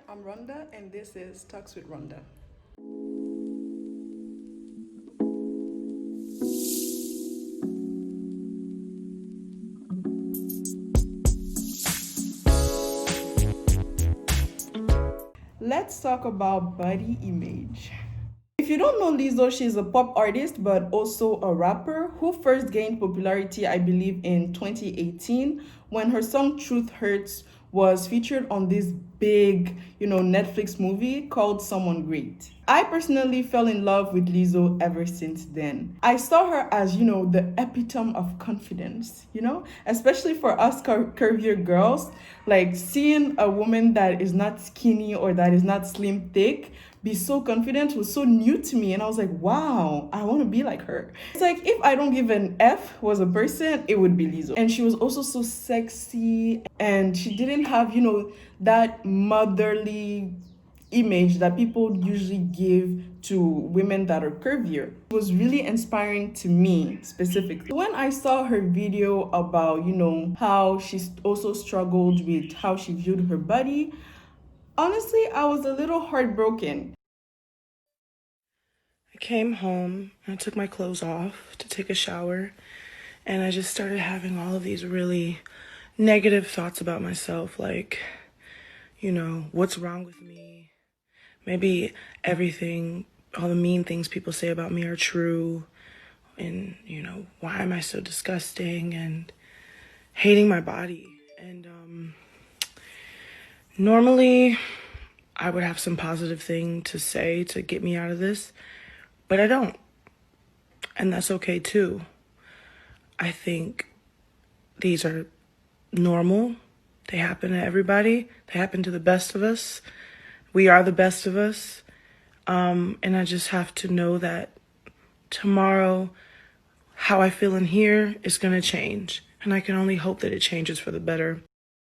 I'm Rhonda, and this is Talks with Rhonda. Let's talk about body image. If you don't know Lizzo, she's a pop artist but also a rapper who first gained popularity, I believe, in 2018 when her song Truth Hurts was featured on this big, Netflix movie called Someone Great. I personally fell in love with Lizzo ever since then. I saw her as, the epitome of confidence, especially for us curvier girls, like seeing a woman that is not skinny or that is not slim thick be so confident was so new to me, and I was like, wow, I want to be like her. It's like if I don't give an F was a person, it would be Lizzo. And she was also so sexy, and she didn't have that motherly image that people usually give to women that are curvier. It was really inspiring to me specifically. When I saw her video about, how she also struggled with how she viewed her body, honestly, I was a little heartbroken. I came home, I took my clothes off to take a shower, and I just started having all of these really negative thoughts about myself, like, what's wrong with me? Maybe everything, all the mean things people say about me are true, and, why am I so disgusting, and hating my body. And normally I would have some positive thing to say to get me out of this, but I don't. And that's okay too. I think these are normal. They happen to everybody. They happen to the best of us. We are the best of us. And I just have to know that tomorrow, how I feel in here is going to change. And I can only hope that it changes for the better.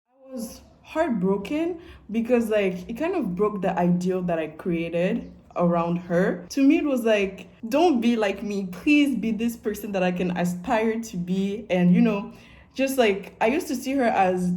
I was heartbroken because it kind of broke the ideal that I created around her. To me, it was like, don't be like me, please be this person that I can aspire to be. And just like I used to see her as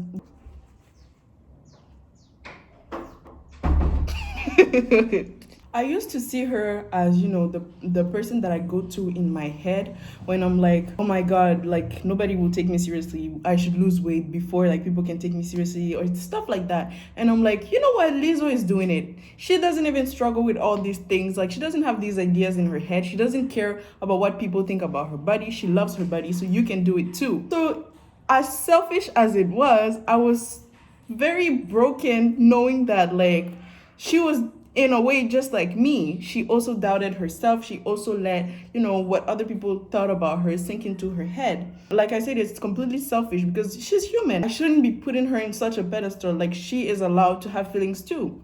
I used to see her as, the person that I go to in my head when I'm like, oh my God, like nobody will take me seriously. I should lose weight before like people can take me seriously or stuff like that. And I'm like, you know what? Lizzo is doing it. She doesn't even struggle with all these things. Like she doesn't have these ideas in her head. She doesn't care about what people think about her body. She loves her body, so you can do it too. So as selfish as it was, I was very broken knowing that like she was in a way just like me. She also doubted herself. She also let what other people thought about her sink into her head. Like I said, it's completely selfish because she's human. I shouldn't be putting her in such a pedestal. Like she is allowed to have feelings too.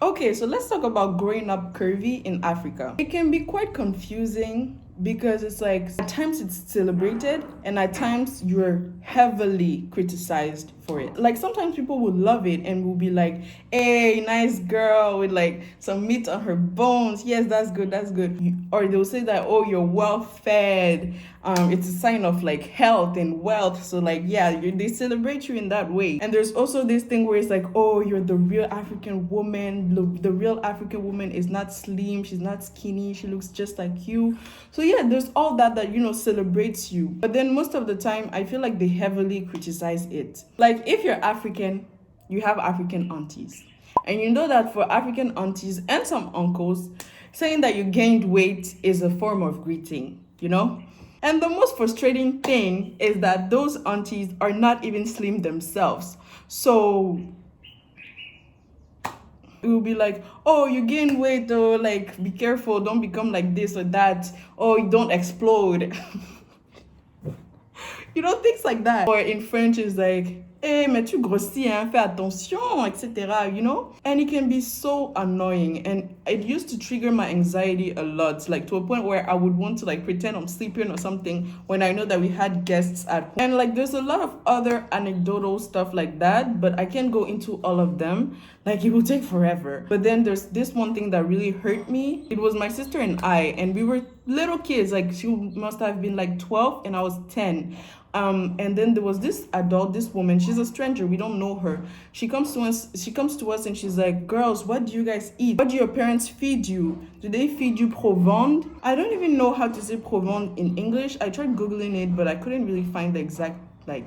Okay, so let's talk about growing up curvy in Africa. It can be quite confusing because it's like at times it's celebrated and at times you're heavily criticized for it. Like sometimes people will love it and will be like, hey, nice girl with like some meat on her bones. Yes, that's good, that's good. Or they'll say that, oh, you're well fed. It's a sign of like health and wealth. So like, yeah, they celebrate you in that way. And there's also this thing where it's like, oh, you're the real African woman. The real African woman is not slim. She's not skinny. She looks just like you. So yeah, there's all that celebrates you. But then most of the time, I feel like they heavily criticize it. Like if you're African, you have African aunties. And you know that for African aunties and some uncles, saying that you gained weight is a form of greeting. And the most frustrating thing is that those aunties are not even slim themselves. So it will be like, oh, you gain weight, or like, be careful, don't become like this or that, or don't explode. Things like that. Or in French, it's like, hey, mais tu grossis, hein, fais attention, etc. And it can be so annoying. And it used to trigger my anxiety a lot, like to a point where I would want to like pretend I'm sleeping or something when I know that we had guests at home. And like there's a lot of other anecdotal stuff like that, but I can't go into all of them. Like it will take forever. But then there's this one thing that really hurt me. It was my sister and we were little kids. Like she must have been like 12 and I was 10. And then there was this adult, this woman, she's a stranger, we don't know her. She comes to us and she's like, girls, what do you guys eat? What do your parents feed you? Do they feed you provende? I don't even know how to say provende in English. I tried Googling it, but I couldn't really find the exact like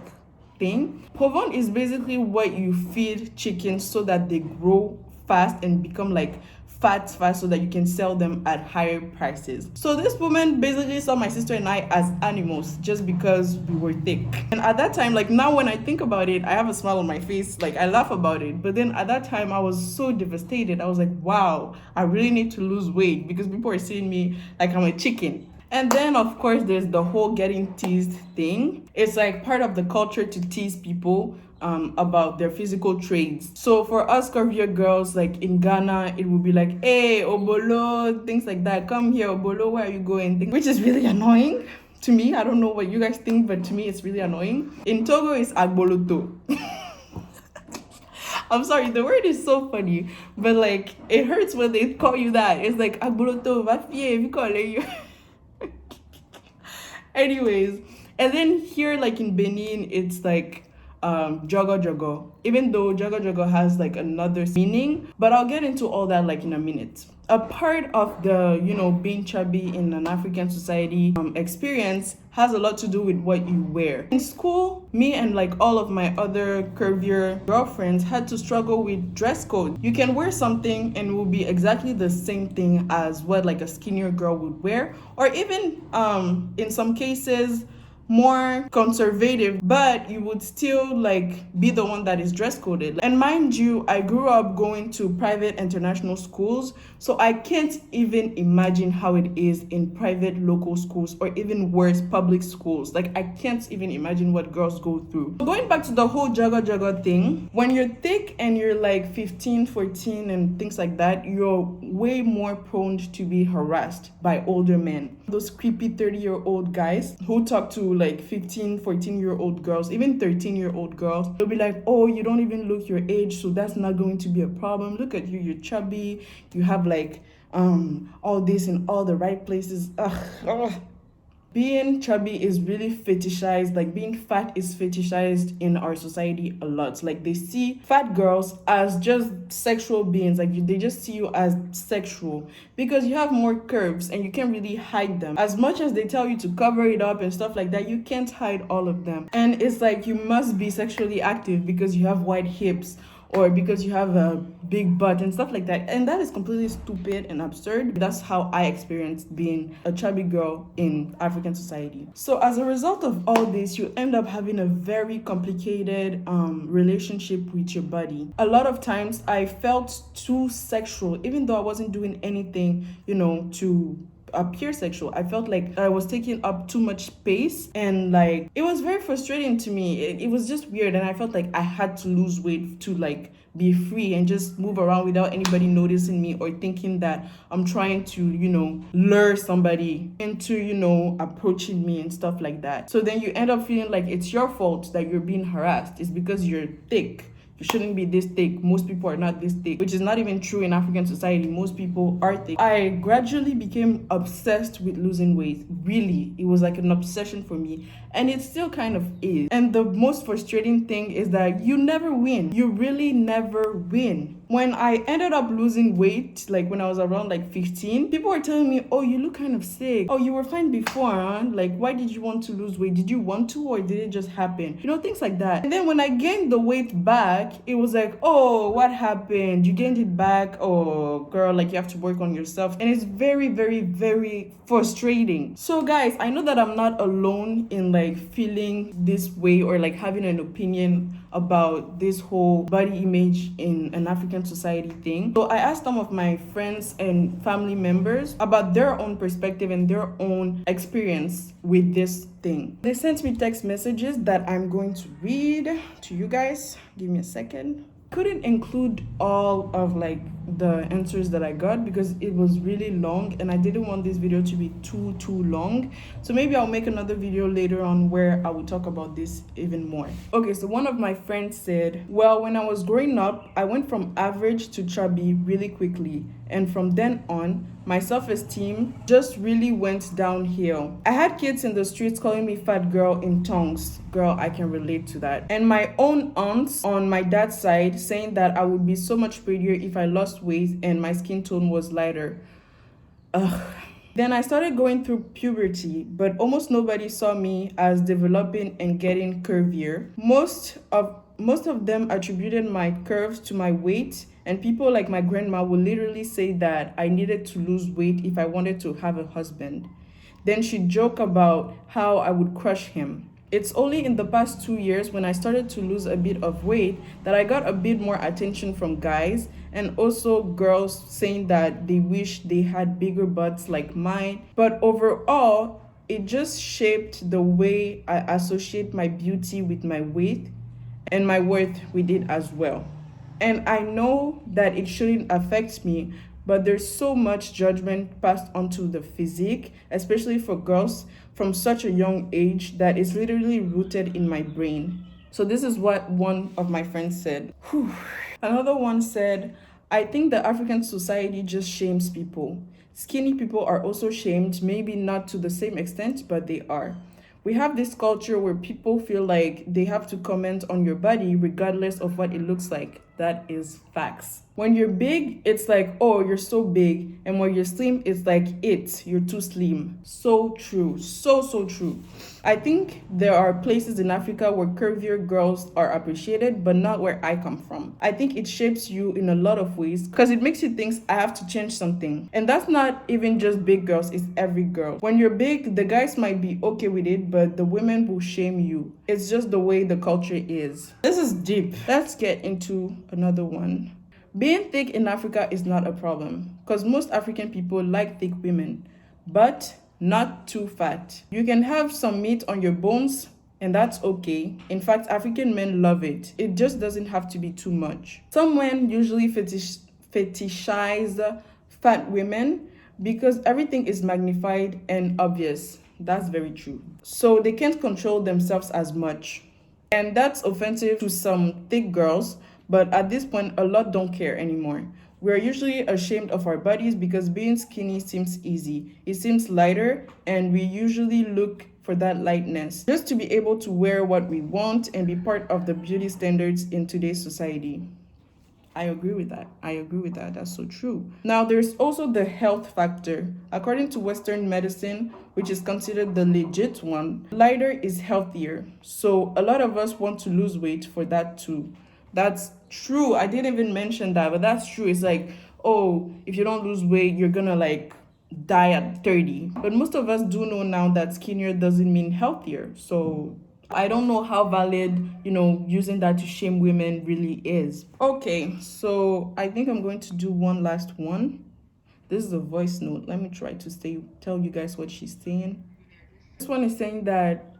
thing. Provende is basically what you feed chickens so that they grow fast and become like fast so that you can sell them at higher prices. So this woman basically saw my sister and I as animals just because we were thick. And at that time, like now when I think about it, I have a smile on my face, like I laugh about it. But then at that time I was so devastated. I was like, wow, I really need to lose weight because people are seeing me like I'm a chicken. And then, of course, there's the whole getting teased thing. It's like part of the culture to tease people about their physical traits. So for us curvier girls, like in Ghana, it would be like, hey, Obolo, things like that. Come here, Obolo, where are you going? Which is really annoying to me. I don't know what you guys think, but to me, it's really annoying. In Togo, it's Agboloto. I'm sorry, the word is so funny, but like, it hurts when they call you that. It's like, Agboloto, va fie, vi call you. Anyways, and then here, like in Benin, it's like jogo jogo. Even though jogo jogo has like another meaning, but I'll get into all that like in a minute. A part of the, being chubby in an African society experience has a lot to do with what you wear. In school, me and like all of my other curvier girlfriends had to struggle with dress code. You can wear something and it will be exactly the same thing as what like a skinnier girl would wear, or even in some cases more conservative, but you would still like be the one that is dress coded. And mind you, I grew up going to private international schools, so I can't even imagine how it is in private local schools, or even worse, public schools. Like I can't even imagine what girls go through. Going back to the whole jaga thing, when you're thick and you're like 15, 14 and things like that, you're way more prone to be harassed by older men. Those creepy 30-year-old guys who talk to like 15, 14-year-old girls, even 13-year-old girls. They'll be like, oh, you don't even look your age, so that's not going to be a problem. Look at you, you're chubby, you have like all this in all the right places. Ugh. Being chubby is really fetishized. Like being fat is fetishized in our society a lot. Like they see fat girls as just sexual beings. Like they just see you as sexual because you have more curves and you can't really hide them. As much as they tell you to cover it up and stuff like that, you can't hide all of them. And it's like you must be sexually active because you have wide hips, or because you have a big butt and stuff like that. And that is completely stupid and absurd. That's how I experienced being a chubby girl in African society. So as a result of all this, you end up having a very complicated relationship with your body. A lot of times I felt too sexual, even though I wasn't doing anything, to appear sexual. I felt like I was taking up too much space, and like it was very frustrating to me. It was just weird, and I felt like I had to lose weight to like be free and just move around without anybody noticing me or thinking that I'm trying to, lure somebody into, approaching me and stuff like that. So then you end up feeling like it's your fault that you're being harassed. It's because you're thick. You shouldn't be this thick. Most people are not this thick, which is not even true in African society. Most people are thick. I gradually became obsessed with losing weight. Really, it was like an obsession for me, and it still kind of is. And the most frustrating thing is that you never win. You really never win. When I ended up losing weight, like when I was around like 15, people were telling me, oh, you look kind of sick. Oh, you were fine before, huh? Like, why did you want to lose weight? Did you want to, or did it just happen? Things like that. And then when I gained the weight back, it was like, oh, what happened? You gained it back? Oh, girl, like you have to work on yourself. And it's very, very, very frustrating. So guys, I know that I'm not alone in like feeling this way or like having an opinion about this whole body image in an African society thing. So I asked some of my friends and family members about their own perspective and their own experience with this thing. They sent me text messages that I'm going to read to you guys. Give me a second. Couldn't include all of like the answers that I got because it was really long and I didn't want this video to be too long. So maybe I'll make another video later on where I will talk about this even more. Okay, so one of my friends said, well, when I was growing up, I went from average to chubby really quickly, and from then on my self-esteem just really went downhill. I had kids in the streets calling me fat girl in tongues. Girl, I can relate to that. And my own aunts on my dad's side saying that I would be so much prettier if I lost weight and my skin tone was lighter. Ugh. Then I started going through puberty, but almost nobody saw me as developing and getting curvier. Most of them attributed my curves to my weight, and people like my grandma would literally say that I needed to lose weight if I wanted to have a husband. Then she'd joke about how I would crush him. It's only in the past 2 years when I started to lose a bit of weight that I got a bit more attention from guys and also girls saying that they wish they had bigger butts like mine. But overall, it just shaped the way I associate my beauty with my weight and my worth with it as well. And I know that it shouldn't affect me, but there's so much judgment passed onto the physique, especially for girls from such a young age, that is literally rooted in my brain. So this is what one of my friends said. Whew. Another one said, I think the African society just shames people. Skinny people are also shamed, maybe not to the same extent, but they are. We have this culture where people feel like they have to comment on your body regardless of what it looks like. That is facts. When you're big, it's like, oh, you're so big. And when you're slim, it's like, you're too slim. So true. So true. I think there are places in Africa where curvier girls are appreciated, but not where I come from. I think it shapes you in a lot of ways because it makes you think I have to change something. And that's not even just big girls, it's every girl. When you're big, the guys might be okay with it, but the women will shame you. It's just the way the culture is. This is deep. Let's get into another one. Being thick in Africa is not a problem because most African people like thick women, but not too fat. You can have some meat on your bones and that's okay. In fact, African men love it. It just doesn't have to be too much. Some men usually fetishize fat women because everything is magnified and obvious. That's very true. So they can't control themselves as much. And that's offensive to some thick girls, but at this point, a lot don't care anymore. We're usually ashamed of our bodies because being skinny seems easy. It seems lighter, and we usually look for that lightness just to be able to wear what we want and be part of the beauty standards in today's society. I agree with that. That's so true. Now, there's also the health factor. According to Western medicine, which is considered the legit one, lighter is healthier. So a lot of us want to lose weight for that too. That's true. I didn't even mention that, but that's true. It's like, oh, if you don't lose weight, you're gonna like die at 30. But most of us do know now that skinnier doesn't mean healthier. So I don't know how valid, using that to shame women really is. Okay, so I think I'm going to do one last one. This is a voice note. Let me try to tell you guys what she's saying. This one is saying that,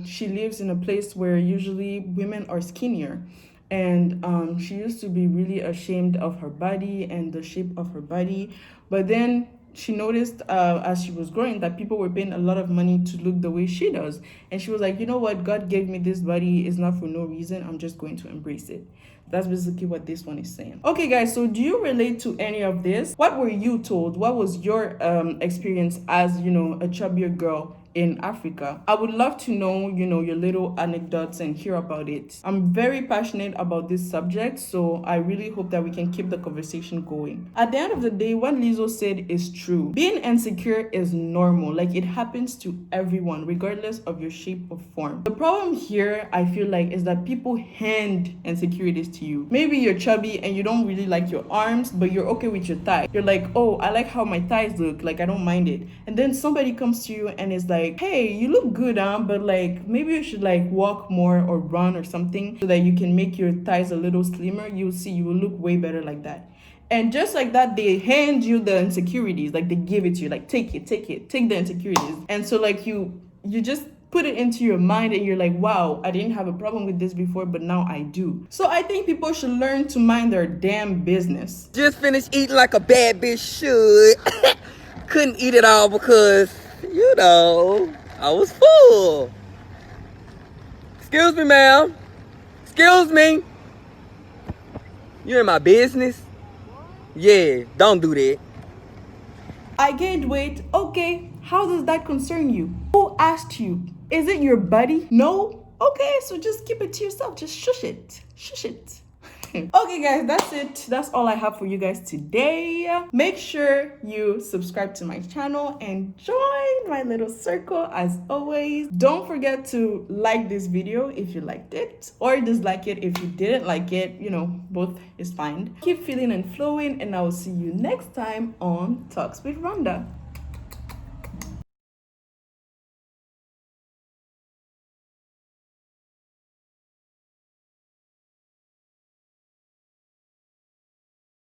she lives in a place where usually women are skinnier. And she used to be really ashamed of her body and the shape of her body. But then she noticed as she was growing that people were paying a lot of money to look the way she does. And she was like, you know what? God gave me this body. It's not for no reason. I'm just going to embrace it. That's basically what this one is saying. Okay, guys, so do you relate to any of this? What were you told? What was your experience as, a chubbier girl in Africa? I would love to know, your little anecdotes and hear about it. I'm very passionate about this subject, so I really hope that we can keep the conversation going. At the end of the day, what Lizzo said is true. Being insecure is normal. Like, it happens to everyone, regardless of your shape or form. The problem here, I feel like, is that people hand insecurities to you. Maybe you're chubby and you don't really like your arms, but you're okay with your thigh. You're like, oh, I like how my thighs look. Like, I don't mind it. And then somebody comes to you and is like, hey, you look good, but like maybe you should like walk more or run or something so that you can make your thighs a little slimmer. You'll see you will look way better like that. And just like that, they hand you the insecurities, like they give it to you, like take the insecurities. And so like you just put it into your mind and you're like, wow, I didn't have a problem with this before, but now I do. So I think people should learn to mind their damn business. Just finished eating like a bad bitch should. Couldn't eat it all because, I was full. Excuse me, ma'am. Excuse me. You're in my business? Yeah, don't do that. I gained weight. Okay, how does that concern you? Who asked you? Is it your buddy? No? Okay, so just keep it to yourself. Just shush it. Shush it. Okay, guys, that's it. That's all I have for you guys today. Make sure you subscribe to my channel and join my little circle as always. Don't forget to like this video if you liked it, or dislike it if you didn't like it. Both is fine. Keep feeling and flowing, and I will see you next time on Talks with Rhonda.